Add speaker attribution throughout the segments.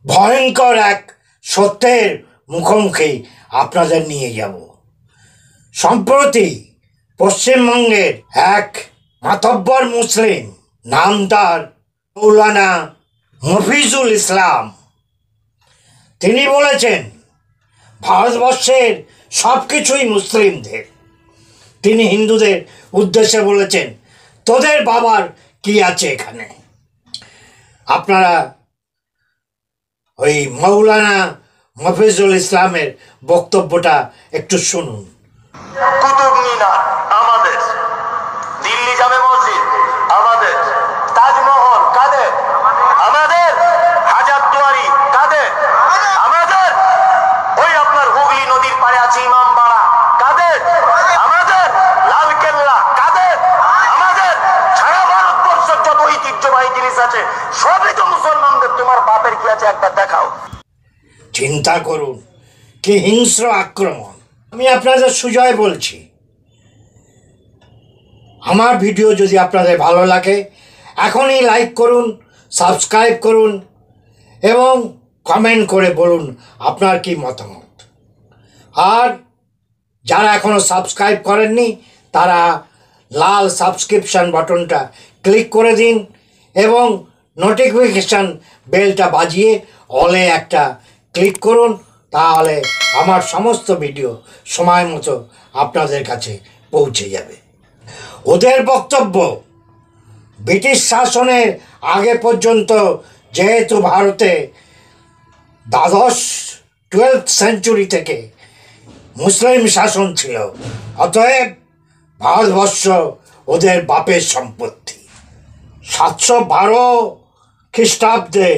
Speaker 1: ভয়ঙ্কর এক সত্যের মুখোমুখি আপনাদের নিয়ে যাব। সম্প্রতি পশ্চিমবঙ্গের এক মাতব্বর মুসলিম, নাম তার মৌলানা মফিজুল ইসলাম, তিনি বলেছেন ভারতবর্ষের সব কিছুই মুসলিমদের। তিনি হিন্দুদের উদ্দেশ্যে বলেছেন, তোদের বাবার কি আছে এখানে? আপনারা ওই মৌলানা মফিজুল ইসলামের বক্তব্যটা একটু শুনুন।
Speaker 2: কুতুব মিনার আমাদের, দিল্লি জামে মসজিদ আমাদের, তাজমহল কাদের? আমাদের। হাজারদুয়ারি কাদের? আমাদের। ওই আপনার হুগলি নদীর পাড়ে আছে ইমামবাড়া কাদের? আমাদের। লালকেল্লা কাদের? আমাদের। সারা ভারতবর্ষের যত ঐতিহ্যবাহী জিনিস আছে সবই তো মুসলমানদের। তোমার বাপের কি আছে একবার দেখাও।
Speaker 1: চিন্তা করুন কি হিংস্র আক্রমণ। আমি আপনাদের সুজয় বলছি, আমার ভিডিও যদি আপনাদের ভালো লাগে এখনই লাইক করুন, সাবস্ক্রাইব করুন এবং কমেন্ট করে বলুন আপনার কি মতামত। আর যারা এখনও সাবস্ক্রাইব করেননি তারা লাল সাবস্ক্রিপশান বাটনটা ক্লিক করে দিন এবং নোটিফিকেশান বেলটা বাজিয়ে অলে একটা ক্লিক করুন, তাহলে আমার সমস্ত ভিডিও সময় মতো আপনাদের কাছে পৌঁছে যাবে। ওদের বক্তব্য, ব্রিটিশ শাসনের আগে পর্যন্ত যেহেতু ভারতে 12th সেঞ্চুরি থেকে মুসলিম শাসন ছিল, অতএব ভারতবর্ষ ওদের বাপের সম্পত্তি। 712 খ্রিস্টাব্দে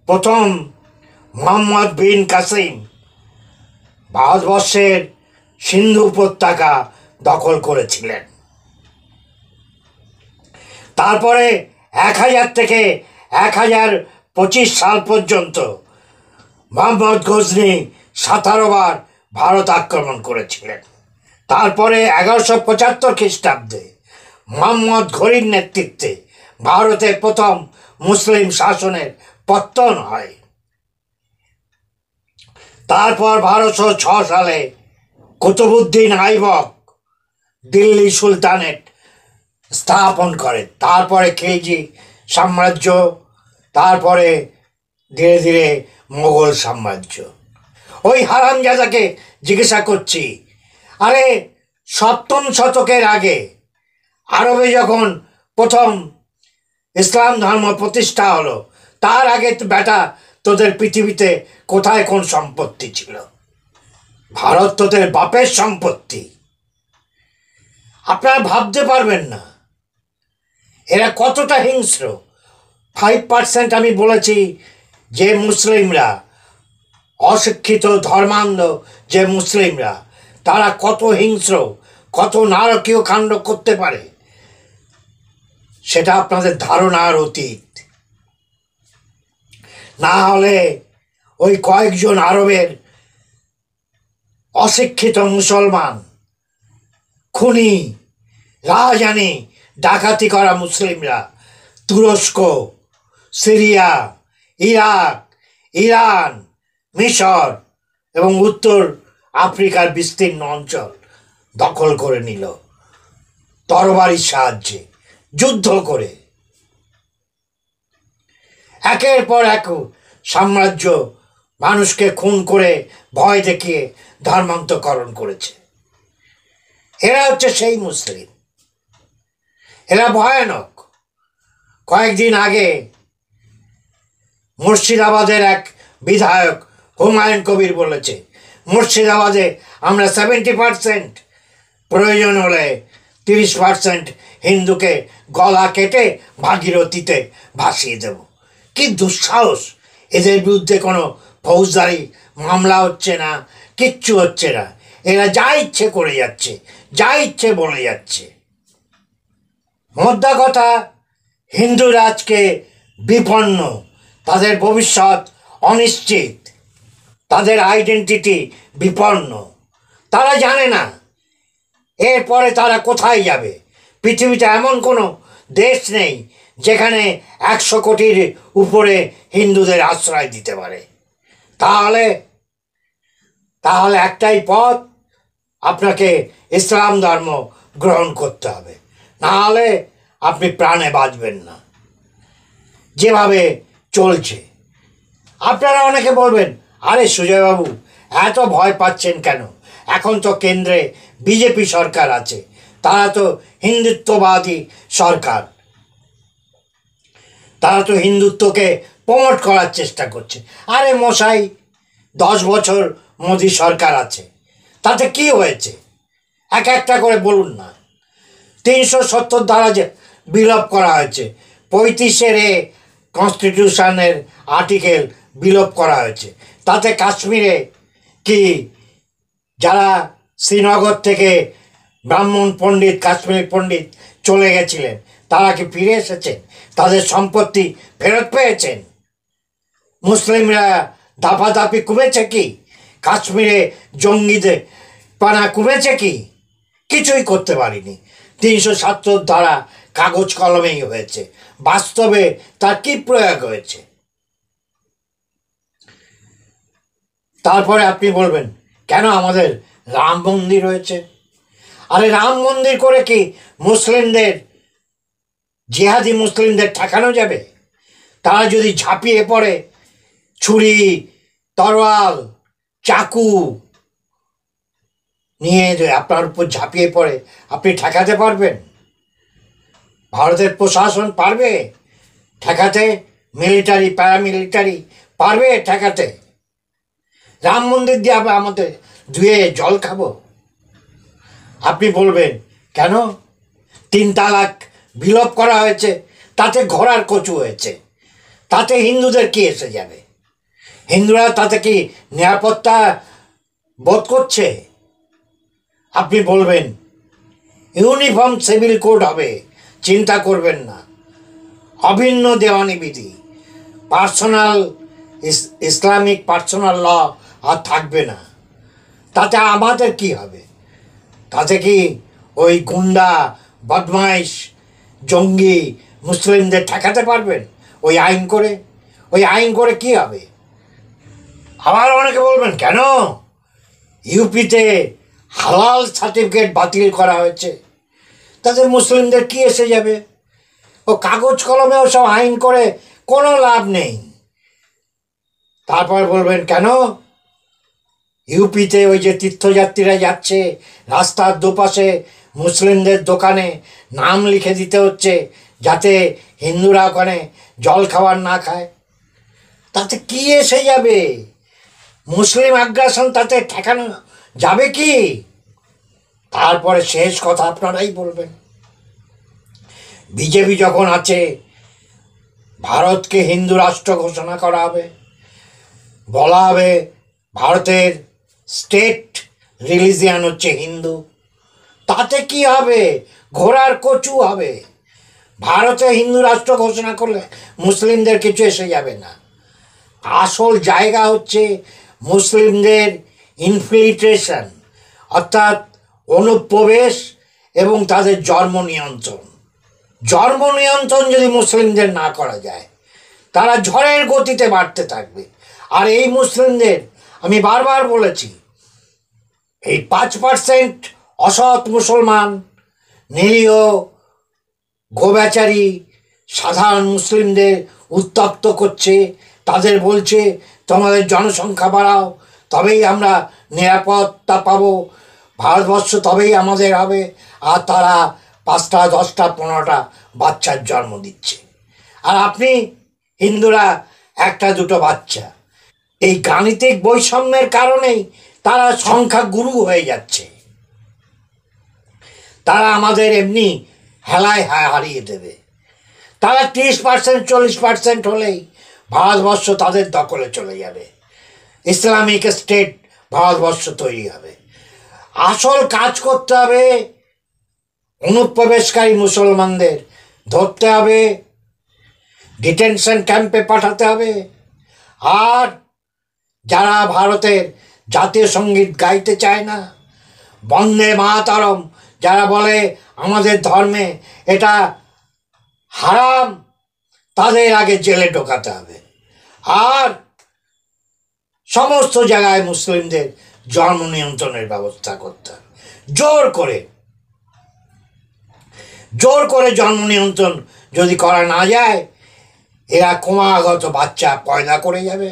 Speaker 1: প্রথম মোহাম্মদ বিন কাসিম ভারতবর্ষের সিন্ধু উপত্যকা দখল করেছিলেন। তারপরে 1000 থেকে 1025 সাল পর্যন্ত মোহাম্মদ গজনি 17 বার ভারত আক্রমণ করেছিলেন। তারপরে 1175 খ্রিস্টাব্দে মোহাম্মদ ঘুরির নেতৃত্বে ভারতের প্রথম মুসলিম শাসনের পতন হয়। তারপর 1206 সালে কুতুবউদ্দিন আইবক দিল্লি সুলতানেট স্থাপন করে। তারপরে খিলজি সাম্রাজ্য, তারপরে ধীরে ধীরে মোগল সাম্রাজ্য। ওই হারামজাদাকে জিজ্ঞাসা করছি, আরে 7ম শতকের আগে আরবে যখন প্রথম ইসলাম ধর্ম প্রতিষ্ঠা হলো, তার আগে বেটা তোদের পৃথিবীতে কোথায় কোন সম্পত্তি ছিল? ভারত তোদের বাপের সম্পত্তি। আপনারা ভাবতে পারবেন না এরা কতটা হিংস্র। 5% আমি বলেছি যে মুসলিমরা, অশিক্ষিত ধর্মান্ধ যে মুসলিমরা, তারা কত হিংস্র, কত নারকীয় কাণ্ড করতে পারে সেটা আপনাদের ধারণার অতীত। না হলে ওই কয়েকজন আরবের অশিক্ষিত মুসলমান, খুনি, রাহাজানি, ডাকাতি করা মুসলিমরা তুরস্ক, সিরিয়া, ইরাক, ইরান, মিশর এবং উত্তর আফ্রিকার বিস্তীর্ণ অঞ্চল দখল করে নিল তরবারির সাহায্যে, যুদ্ধ করে। একের পর এক সাম্রাজ্য মানুষকে খুন করে ভয় দেখিয়ে ধর্মান্তকরণ করেছে। এরা হচ্ছে সেই মুসলিম। এরা ভয়ানক। কয়েকদিন আগে মুর্শিদাবাদের এক বিধায়ক হুমায়ুন কবির বলেছে, মুর্শিদাবাদে আমরা 70%, প্রয়োজন হলে 30% হিন্দুকে গলা কেটে ভাগীরথীতে ভাসিয়ে দেব। কি দুঃসাহস! এদের বিরুদ্ধে কোনো ফৌজদারি মামলা হচ্ছে না, কিচ্ছু হচ্ছে না। এরা যা ইচ্ছে করে যাচ্ছে, যা ইচ্ছে বলে যাচ্ছে। মোদ্দা কথা, হিন্দুরা আজকে বিপন্ন, তাদের ভবিষ্যৎ অনিশ্চিত, তাদের আইডেন্টিটি বিপন্ন। তারা জানে না এরপরে তারা কোথায় যাবে। পৃথিবীতে এমন কোনো দেশ নেই যেখানে 100 কোটির উপরে হিন্দুদের আশ্রয় দিতে পারে। তাহলে তাহলে একটাই পথ, আপনাকে ইসলাম ধর্ম গ্রহণ করতে হবে, না হলে আপনি প্রাণে বাঁচবেন না। যেভাবে চলছে, আপনারা অনেকে বলবেন, আরে সুজয়বাবু এত ভয় পাচ্ছেন কেন? এখন তো কেন্দ্রে বিজেপি সরকার আছে, তারা তো হিন্দুত্ববাদী সরকার, তারা তো হিন্দুত্বকে প্রমোট করার চেষ্টা করছে। আরে মশাই, 10 বছর মোদী সরকার আছে, তাতে কি হয়েছে? একটা করে বলুন না। 370 ধারা যে বিলোপ করা হয়েছে, 35-এ কনস্টিটিউশনের আর্টিকেল বিলোপ করা হয়েছে, তাতে কাশ্মীরে কি যারা শ্রীনগর থেকে ব্রাহ্মণ পণ্ডিত, কাশ্মীরি পণ্ডিত চলে গেছিলেন, তারা কি ফিরে এসেছেন? তাদের সম্পত্তি ফেরত পেয়েছেন? মুসলিমরা দাপাদাপি কমেছে কি? কাশ্মীরে জঙ্গিদের পানা কমেছে কি? কিছুই করতে পারিনি। 370 ধারা কাগজ কলমেই হয়েছে, বাস্তবে তার কি প্রয়োগ হয়েছে? তারপরে আপনি বলবেন, কেন আমাদের রাম মন্দির হয়েছে? আরে রাম মন্দির করে কি মুসলিমদের, জিহাদি মুসলিমদের ঠেকানো যাবে? তারা যদি ঝাঁপিয়ে পড়ে, ছুরি, তরোয়াল, চাকু নিয়ে আপনার উপর ঝাঁপিয়ে পড়ে, আপনি ঠেকাতে পারবেন? ভারতের প্রশাসন পারবে ঠেকাতে? মিলিটারি, প্যারামিলিটারি পারবে ঠেকাতে? রাম মন্দির দিয়ে আমাদের ধুয়ে জল খাবো? আপনি বলবেন, কেন 3 তালাক বিলোপ করা হয়েছে, তাতে ঘোড়ার কচু হয়েছে, তাতে হিন্দুদের কি এসে যাবে? হিন্দুরা তাতে কি নিরাপত্তা বোধ করছে? আপনি বলবেন, ইউনিফর্ম সিভিল কোড হবে, চিন্তা করবেন না, অভিন্ন দেওয়ানি বিধি, পার্সোনাল ইসলামিক পার্সোনাল ল আর থাকবে না। তাতে আমাদের কি হবে? তাতে কি ওই গুন্ডা, বদমাইশ, জঙ্গি মুসলিমদের ঠেকাতে পারবেন ওই আইন করে? ওই আইন করে কি হবে? আবার অনেকে বলবেন, কেন ইউপিতে হালাল সার্টিফিকেট বাতিল করা হয়েছে, তাতে মুসলিমদের কি এসে যাবে? ও কাগজ কলমেও সব আইন করে কোনো লাভ নেই। তারপর বলবেন, কেন ইউপিতে ওই যে তীর্থযাত্রীরা যাচ্ছে, রাস্তার দুপাশে মুসলিমদের দোকানে নাম লিখে দিতে হচ্ছে, যাতে হিন্দুরা ওখানে জল খাবার না খায়? তাতে কি এসে যাবে? মুসলিম আগ্রাসন তাতে ঠেকানো যাবে কি? তারপরে শেষ কথা আপনারাই বলবেন, বিজেপি যখন আছে, ভারতকে হিন্দু রাষ্ট্র ঘোষণা করা হবে, বলা হবে ভারতের স্টেট রিলিজিয়ান হচ্ছে হিন্দু। তাতে কি হবে? ঘোড়ার কচু হবে। ভারতে হিন্দু রাষ্ট্র ঘোষণা করলে মুসলিমদের কিছু এসে যাবে না। আসল জায়গা হচ্ছে মুসলিমদের ইনফিল্ট্রেশন, অর্থাৎ অনুপ্রবেশ এবং তাদের জন্ম নিয়ন্ত্রণ। জন্ম নিয়ন্ত্রণ যদি মুসলিমদের না করা যায়, তারা ঝড়ের গতিতে বাড়তে থাকবে। আর এই মুসলিমদের, আমি বারবার বলেছি, এই 5% অসৎ মুসলমান, নিরীহ গোবেচারী সাধারণ মুসলিমদের উত্তপ্ত করছে। তাদের বলছে, তোমাদের জনসংখ্যা বাড়াও, তবেই আমরা নিরাপত্তা পাবো, ভারতবর্ষ তবেই আমাদের হবে। আর তারা 5টা, 10টা, 15টা বাচ্চার জন্ম দিচ্ছে। আর আপনি হিন্দুরা 1টা, 2টো বাচ্চা। এই গাণিতিক বৈষম্যের কারণেই তারা সংখ্যা গুরু হয়ে যাচ্ছে। তারা আমাদের এমনি হেলায় হারিয়ে দেবে। তারা 30%, 40% হলেই ভারতবর্ষ তাদের দখলে চলে যাবে, ইসলামিক স্টেট ভারতবর্ষ তৈরি হবে। আসল কাজ করতে হবে, অনুপ্রবেশকারী মুসলমানদের ধরতে হবে, ডিটেনশন ক্যাম্পে পাঠাতে হবে। আর যারা ভারতের জাতীয় সঙ্গীত গাইতে চায় না, বন্দে মাতরম যারা বলে আমাদের ধর্মে এটা হারাম, তাদের আগে জেলে ঢোকাতে হবে। আর সমস্ত জায়গায় মুসলিমদের জন্ম নিয়ন্ত্রণের ব্যবস্থা করতে হবে। জোর করে জন্ম নিয়ন্ত্রণ যদি করা না যায়, এরা ক্রমাগত বাচ্চা পয়দা করে যাবে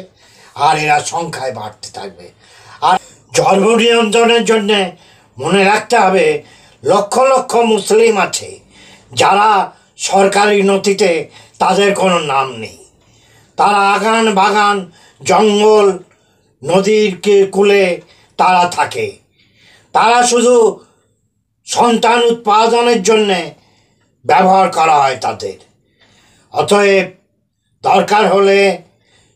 Speaker 1: আর এরা সংখ্যায় বাড়তে থাকবে। আর জন্ম নিয়ন্ত্রণের জন্যে মনে রাখতে হবে, লক্ষ লক্ষ মুসলিম আছে যারা সরকারি নথিতে তাদের কোনো নাম নেই। তারা আগান বাগান জঙ্গল নদীর কূলে তারা থাকে। তারা শুধু সন্তান উৎপাদনের জন্যে ব্যবহার করা হয় তাদের। অতএব দরকার হলে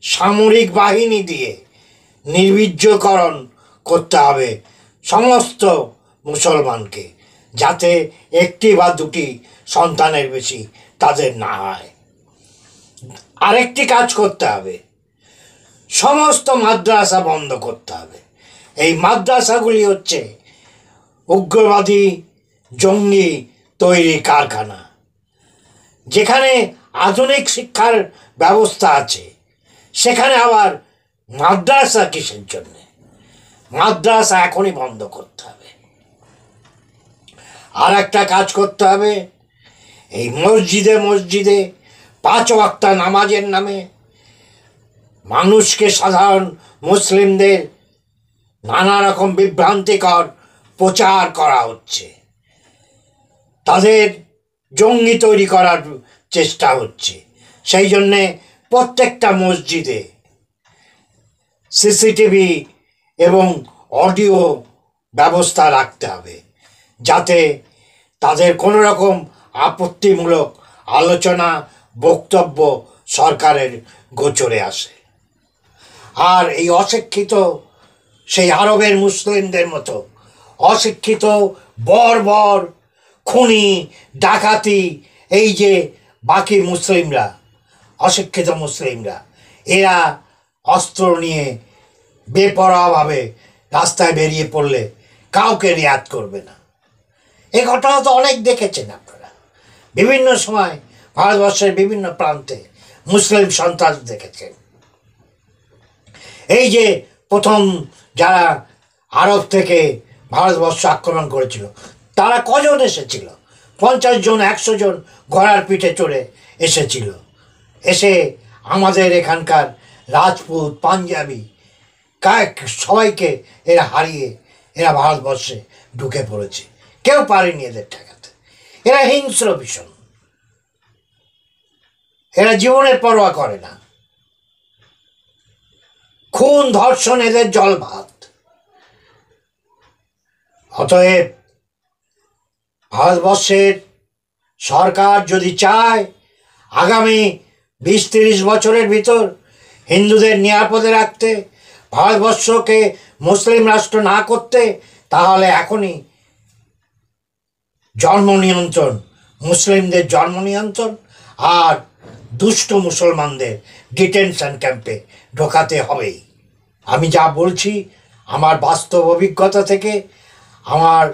Speaker 1: সামরিক বাহিনী দিয়ে নির্বীর্যকরণ করতে হবে সমস্ত মুসলমানকে, যাতে একটি বা দুটি সন্তানের বেশি তাদের না হয়। আরেকটি কাজ করতে হবে, সমস্ত মাদ্রাসা বন্ধ করতে হবে। এই মাদ্রাসাগুলি হচ্ছে উগ্রবাদী জঙ্গি তৈরি কারখানা। যেখানে আধুনিক শিক্ষার ব্যবস্থা আছে সেখানে আবার মাদ্রাসা কিসের জন্যে? মাদ্রাসা এখনই বন্ধ করতে হবে। আর একটা কাজ করতে হবে, এই মসজিদে 5 ওয়াক্ত নামাজের নামে মানুষকে, সাধারণ মুসলিমদের নানা রকম বিভ্রান্তিকর প্রচার করা হচ্ছে। তাদের জঙ্গি তৈরি করার চেষ্টা হচ্ছে। সেই জন্যে প্রত্যেকটা মসজিদে সিসিটিভি এবং অডিও ব্যবস্থা রাখতে হবে, যাতে তাদের কোনো রকম আপত্তিমূলক আলোচনা বক্তব্য সরকারের গোচরে আসে। আর এই অশিক্ষিত, সেই আরবের মুসলিমদের মতো অশিক্ষিত বর্বর খুনি ডাকাতি, এই যে বাকি মুসলিমরা, অশিক্ষিত মুসলিমরা, এরা অস্ত্র নিয়ে বেপরোয়াভাবে রাস্তায় বেরিয়ে পড়লে কাউকে রিয়াত করবে না। এই ঘটনা তো অনেক দেখেছেন আপনারা। বিভিন্ন সময় ভারতবর্ষের বিভিন্ন প্রান্তে মুসলিম সন্ত্রাস দেখেছেন। এই যে প্রথম যারা আরব থেকে ভারতবর্ষ আক্রমণ করেছিল, তারা কজন এসেছিল? 50 জন, 100 জন ঘোড়ার পিঠে চড়ে এসেছিল। এসে আমাদের এখানকার রাজপুত, পাঞ্জাবি সবাইকে এরা হারিয়ে এরা ভারতবর্ষে ঢুকে পড়েছে। কেউ পারেনি এদের ঠেকাতে। এরা হিংস্র ভীষণ, এরা জীবনের পরোয়া করে না। খুন ধর্ষণ এদের জল ভাত। অতএব ভারতবর্ষের সরকার যদি চায় আগামী 20-30 বছরের ভিতর হিন্দুদের নিরাপদে রাখতে, ভারতবর্ষকে মুসলিম রাষ্ট্র না করতে, তাহলে এখনই জন্ম নিয়ন্ত্রণ, মুসলিমদের জন্ম নিয়ন্ত্রণ আর দুষ্ট মুসলমানদের ডিটেনশন ক্যাম্পে ঢোকাতে হবেই। আমি যা বলছি আমার বাস্তব অভিজ্ঞতা থেকে, আমার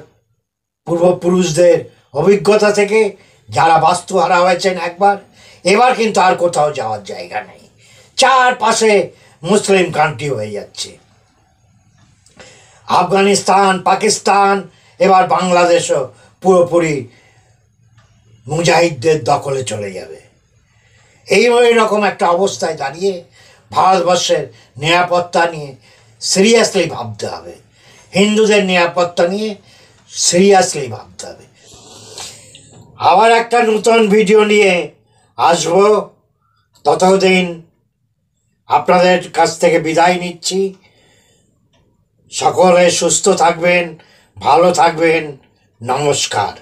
Speaker 1: পূর্বপুরুষদের অভিজ্ঞতা থেকে, যারা বাস্তুহারা হয়েছেন একবার, এবার কিন্তু আর কোথাও যাওয়ার জায়গা নেই। চারপাশে মুসলিম কান্ট্রি হয়ে যাচ্ছে। আফগানিস্তান, পাকিস্তান, এবার বাংলাদেশও পুরোপুরি মুজাহিদদের দখলে চলে যাবে। এই রকম একটা অবস্থায় দাঁড়িয়ে ভারতবর্ষের নিরাপত্তা নিয়ে সিরিয়াসলি ভাবতে হবে। হিন্দুদের নিরাপত্তা নিয়ে সিরিয়াসলি ভাবতে হবে। আবার একটা নতুন ভিডিও নিয়ে আসবো। ততদিন আপনাদের কাছ থেকে বিদায় নিচ্ছি। সকলে সুস্থ থাকবেন, ভালো থাকবেন। নমস্কার।